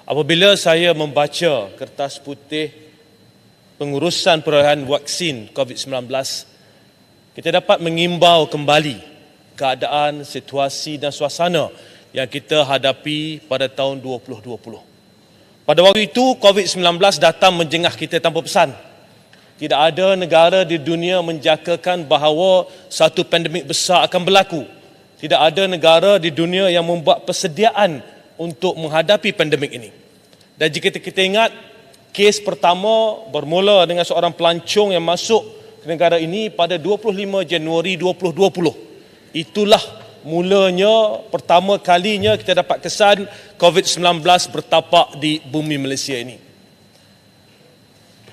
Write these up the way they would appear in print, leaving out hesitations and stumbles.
Apabila saya membaca kertas putih pengurusan perolehan vaksin COVID-19, kita dapat mengimbau kembali keadaan, situasi dan suasana yang kita hadapi pada tahun 2020. Pada waktu itu, COVID-19 datang menjengah kita tanpa pesan. Tidak ada negara di dunia menjangkakan bahawa satu pandemik besar akan berlaku. Tidak ada negara di dunia yang membuat persediaan untuk menghadapi pandemik ini. Dan jika kita ingat, kes pertama bermula dengan seorang pelancong yang masuk ke negara ini pada 25 Januari 2020. Itulah mulanya, pertama kalinya kita dapat kesan COVID-19 bertapak di bumi Malaysia ini.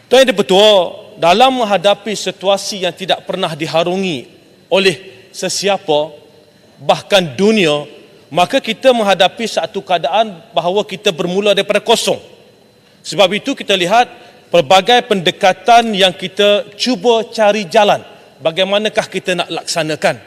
Tuan Yang Dipertua, dalam menghadapi situasi yang tidak pernah diharungi oleh sesiapa, bahkan dunia, maka kita menghadapi satu keadaan bahawa kita bermula daripada kosong. Sebab itu kita lihat pelbagai pendekatan yang kita cuba cari jalan. Bagaimanakah kita nak laksanakan?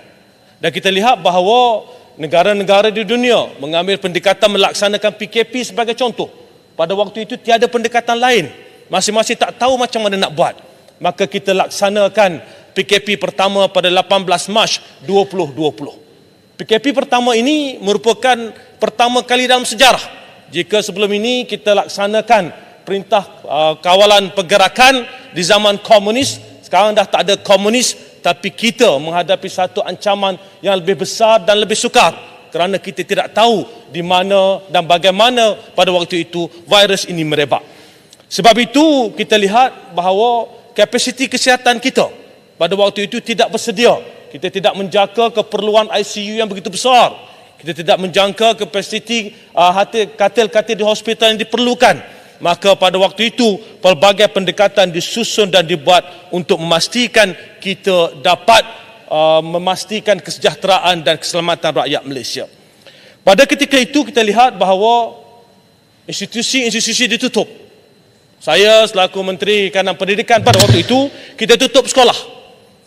Dan kita lihat bahawa negara-negara di dunia mengambil pendekatan melaksanakan PKP sebagai contoh. Pada waktu itu tiada pendekatan lain. Masing-masing tak tahu macam mana nak buat. Maka kita laksanakan PKP pertama pada 18 Mac 2020. PKP pertama ini merupakan pertama kali dalam sejarah. Jika sebelum ini kita laksanakan perintah kawalan pergerakan di zaman komunis, sekarang dah tak ada komunis, tapi kita menghadapi satu ancaman yang lebih besar dan lebih sukar kerana kita tidak tahu di mana dan bagaimana pada waktu itu virus ini merebak. Sebab itu kita lihat bahawa kapasiti kesihatan kita pada waktu itu tidak bersedia. Kita tidak menjangka keperluan ICU yang begitu besar. Kita tidak menjangka kapasiti katil-katil di hospital yang diperlukan. Maka pada waktu itu, pelbagai pendekatan disusun dan dibuat untuk memastikan kita dapat memastikan kesejahteraan dan keselamatan rakyat Malaysia. Pada ketika itu, kita lihat bahawa institusi-institusi ditutup. Saya selaku Menteri Kanan Pendidikan pada waktu itu, kita tutup sekolah.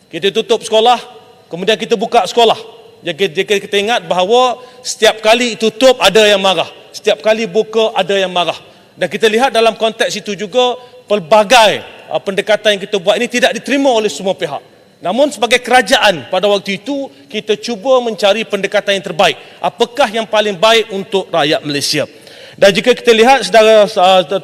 Kita tutup sekolah, kemudian kita buka sekolah. Jika kita ingat bahawa setiap kali tutup ada yang marah, setiap kali buka ada yang marah. Dan kita lihat dalam konteks itu juga pelbagai pendekatan yang kita buat ini tidak diterima oleh semua pihak. Namun sebagai kerajaan pada waktu itu kita cuba mencari pendekatan yang terbaik. Apakah yang paling baik untuk rakyat Malaysia? Dan jika kita lihat saudara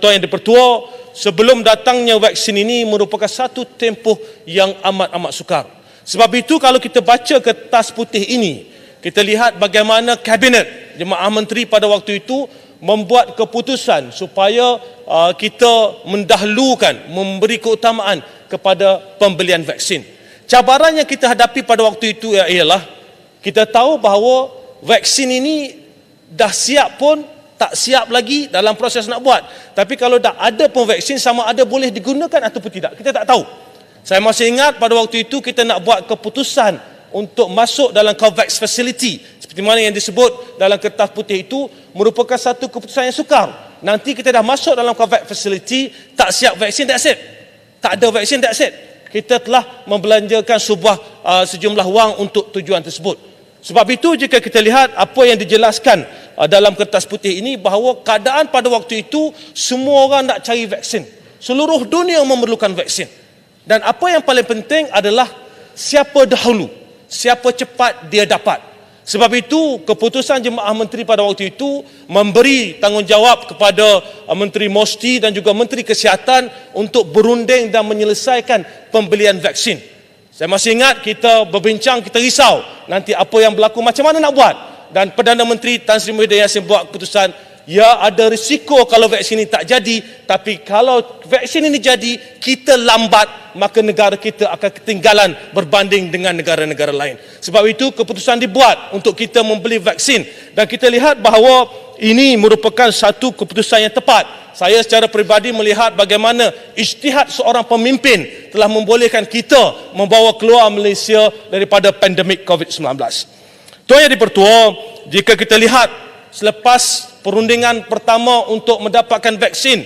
Tuan Yang Dipertua, sebelum datangnya vaksin ini merupakan satu tempoh yang amat-amat sukar. Sebab itu kalau kita baca kertas putih ini, kita lihat bagaimana Kabinet Jemaah Menteri pada waktu itu membuat keputusan supaya kita mendahulukan, memberi keutamaan kepada pembelian vaksin. Cabaran yang kita hadapi pada waktu itu ialah kita tahu bahawa vaksin ini dah siap pun tak siap lagi dalam proses nak buat. Tapi kalau dah ada pun vaksin, sama ada boleh digunakan ataupun tidak, kita tak tahu. Saya masih ingat pada waktu itu kita nak buat keputusan untuk masuk dalam COVAX Facility. Seperti mana yang disebut dalam kertas putih itu merupakan satu keputusan yang sukar. Nanti kita dah masuk dalam COVAX Facility, tak siap vaksin, that's it. Tak ada vaksin, that's it. Kita telah membelanjakan sejumlah wang untuk tujuan tersebut. Sebab itu jika kita lihat apa yang dijelaskan dalam kertas putih ini bahawa keadaan pada waktu itu semua orang nak cari vaksin. Seluruh dunia memerlukan vaksin. Dan apa yang paling penting adalah siapa dahulu, siapa cepat dia dapat. Sebab itu keputusan Jemaah Menteri pada waktu itu memberi tanggungjawab kepada Menteri Mosti dan juga Menteri Kesihatan untuk berunding dan menyelesaikan pembelian vaksin. Saya masih ingat kita berbincang, kita risau nanti apa yang berlaku, macam mana nak buat. Dan Perdana Menteri Tan Sri Muhyiddin Yassin buat keputusan, ya ada risiko kalau vaksin ini tak jadi, tapi kalau vaksin ini jadi, kita lambat, maka negara kita akan ketinggalan berbanding dengan negara-negara lain. Sebab itu keputusan dibuat untuk kita membeli vaksin. Dan kita lihat bahawa ini merupakan satu keputusan yang tepat. Saya secara peribadi melihat bagaimana ijtihad seorang pemimpin telah membolehkan kita membawa keluar Malaysia daripada pandemik COVID-19. Tuan Yang Dipertua, jika kita lihat selepas perundingan pertama untuk mendapatkan vaksin,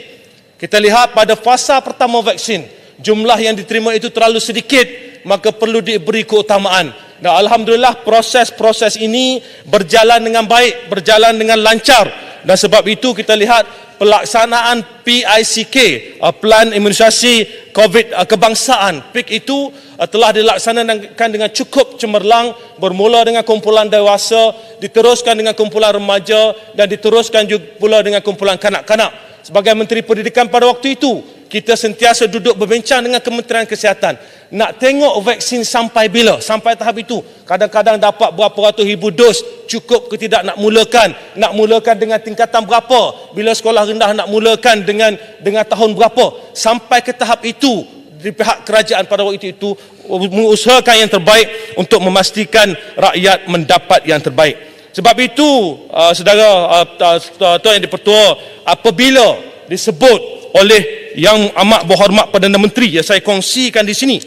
kita lihat pada fasa pertama vaksin, jumlah yang diterima itu terlalu sedikit, maka perlu diberi keutamaan. Dan alhamdulillah proses-proses ini berjalan dengan baik, berjalan dengan lancar. Dan sebab itu kita lihat pelaksanaan PICK, Plan Imunisasi COVID Kebangsaan, PIK itu telah dilaksanakan dengan cukup cemerlang, bermula dengan kumpulan dewasa, diteruskan dengan kumpulan remaja dan diteruskan juga pula dengan kumpulan kanak-kanak. Sebagai Menteri Pendidikan pada waktu itu, kita sentiasa duduk berbincang dengan Kementerian Kesihatan. Nak tengok vaksin sampai bila? Sampai tahap itu. Kadang-kadang dapat berapa ratus ribu dos, cukup ke tidak nak mulakan? Nak mulakan dengan tingkatan berapa? Bila sekolah rendah nak mulakan dengan tahun berapa? Sampai ke tahap itu, di pihak kerajaan pada waktu itu mengusahakan yang terbaik untuk memastikan rakyat mendapat yang terbaik. Sebab itu, saudara Tuan Yang di-Pertua, apabila disebut oleh Yang Amat Berhormat Perdana Menteri, yang saya kongsikan di sini,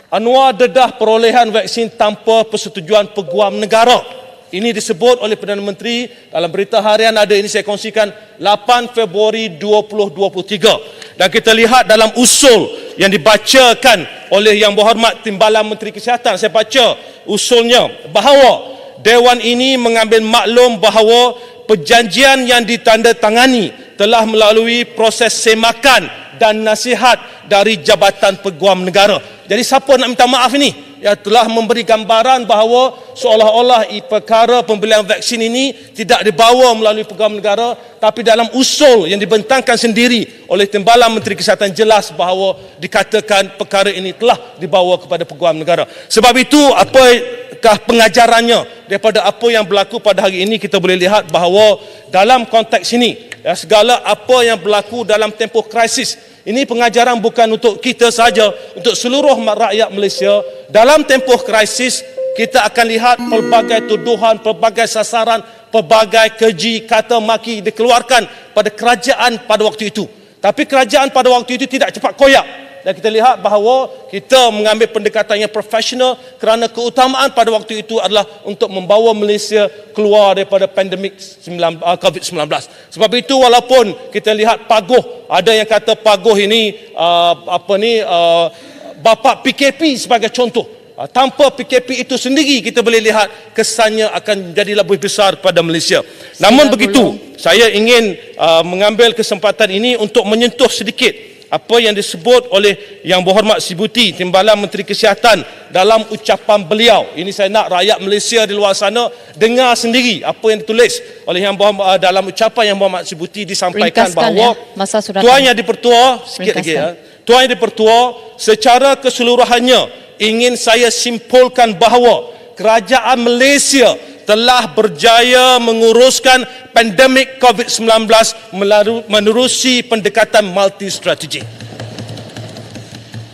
anuar dedah perolehan vaksin tanpa persetujuan Peguam Negara. Ini disebut oleh Perdana Menteri dalam berita harian ada, ini saya kongsikan 8 Februari 2023. Dan kita lihat dalam usul yang dibacakan oleh Yang Berhormat Timbalan Menteri Kesihatan, saya baca usulnya bahawa Dewan ini mengambil maklum bahawa perjanjian yang ditandatangani telah melalui proses semakan dan nasihat dari Jabatan Peguam Negara. Jadi siapa nak minta maaf ini? Ya, telah memberi gambaran bahawa seolah-olah perkara pembelian vaksin ini tidak dibawa melalui Peguam Negara, tapi dalam usul yang dibentangkan sendiri oleh Timbalan Menteri Kesihatan jelas bahawa dikatakan perkara ini telah dibawa kepada Peguam Negara. Sebab itu, apakah pengajarannya daripada apa yang berlaku pada hari ini? Kita boleh lihat bahawa dalam konteks ini, segala apa yang berlaku dalam tempoh krisis ini pengajaran bukan untuk kita saja, untuk seluruh rakyat Malaysia. Dalam tempoh krisis, kita akan lihat pelbagai tuduhan, pelbagai sasaran, pelbagai keji, kata maki dikeluarkan pada kerajaan pada waktu itu. Tapi kerajaan pada waktu itu tidak cepat koyak. Dan kita lihat bahawa kita mengambil pendekatan yang profesional kerana keutamaan pada waktu itu adalah untuk membawa Malaysia keluar daripada pandemik COVID-19. Sebab itu walaupun kita lihat paguh, ada yang kata paguh ini bapa PKP sebagai contoh. Tanpa PKP itu sendiri kita boleh lihat kesannya akan menjadi lebih besar pada Malaysia. Namun begitu, saya ingin mengambil kesempatan ini untuk menyentuh sedikit apa yang disebut oleh Yang Berhormat Sebuti Timbalan Menteri Kesihatan dalam ucapan beliau. Ini saya nak rakyat Malaysia di luar sana dengar sendiri apa yang ditulis oleh Yang Berhormat dalam ucapan Yang Berhormat Sebuti, disampaikan bahawa Tuan Yang di-Pertua, sikit lagi Tuan Yang di-Pertua, secara keseluruhannya ingin saya simpulkan bahawa kerajaan Malaysia telah berjaya menguruskan pandemik COVID-19 menerusi pendekatan multi-strategi.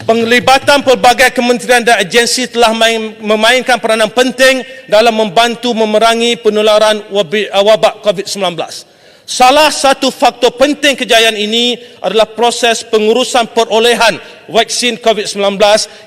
Penglibatan pelbagai kementerian dan agensi telah memainkan peranan penting dalam membantu memerangi penularan wabak COVID-19. Salah satu faktor penting kejayaan ini adalah proses pengurusan perolehan vaksin COVID-19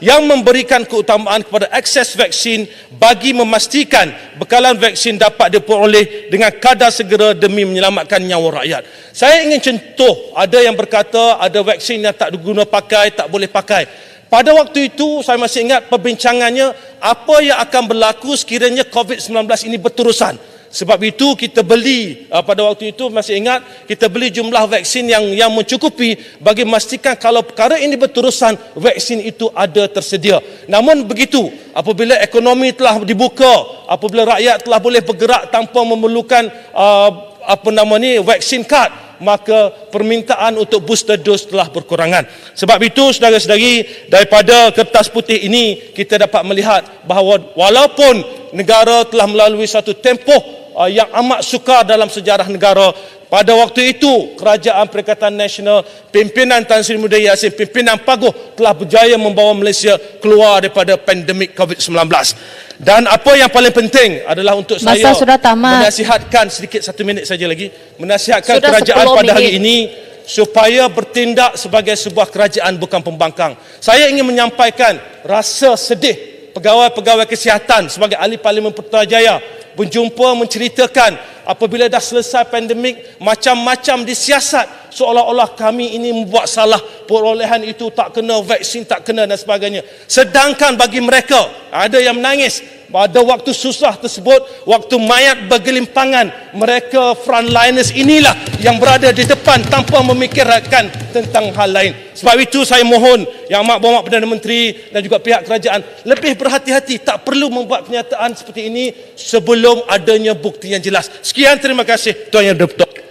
yang memberikan keutamaan kepada akses vaksin bagi memastikan bekalan vaksin dapat diperoleh dengan kadar segera demi menyelamatkan nyawa rakyat. Saya ingin contoh, ada yang berkata ada vaksin yang tak diguna pakai, tak boleh pakai. Pada waktu itu saya masih ingat perbincangannya apa yang akan berlaku sekiranya COVID-19 ini berterusan. Sebab itu kita beli, pada waktu itu masih ingat, kita beli jumlah vaksin yang mencukupi bagi memastikan kalau perkara ini berterusan, vaksin itu ada tersedia. Namun begitu, apabila ekonomi telah dibuka, apabila rakyat telah boleh bergerak tanpa memerlukan vaksin kad, maka permintaan untuk booster dose telah berkurangan. Sebab itu, saudara-saudari, daripada kertas putih ini kita dapat melihat bahawa walaupun negara telah melalui satu tempoh yang amat sukar dalam sejarah negara, pada waktu itu Kerajaan Perikatan Nasional, pimpinan Tan Sri Muda Yassin, pimpinan Paguh telah berjaya membawa Malaysia keluar daripada pandemik COVID-19. Dan apa yang paling penting adalah untuk saya menasihatkan sedikit, 1 minit saja lagi, menasihatkan kerajaan pada hari ini supaya bertindak sebagai sebuah kerajaan bukan pembangkang. Saya ingin menyampaikan rasa sedih pegawai-pegawai kesihatan sebagai ahli Parlimen Putrajaya berjumpa menceritakan apabila dah selesai pandemik, macam-macam disiasat seolah-olah kami ini membuat salah, perolehan itu tak kena, vaksin tak kena dan sebagainya. Sedangkan bagi mereka, ada yang menangis, pada waktu susah tersebut, waktu mayat bergelimpangan, mereka frontliners inilah yang berada di depan tanpa memikirkan tentang hal lain. Sebab itu saya mohon Yang Amat Berhormat Perdana Menteri dan juga pihak kerajaan lebih berhati-hati, tak perlu membuat pernyataan seperti ini sebelum adanya bukti yang jelas. Sekian, terima kasih Tuan Yang Dipertuan.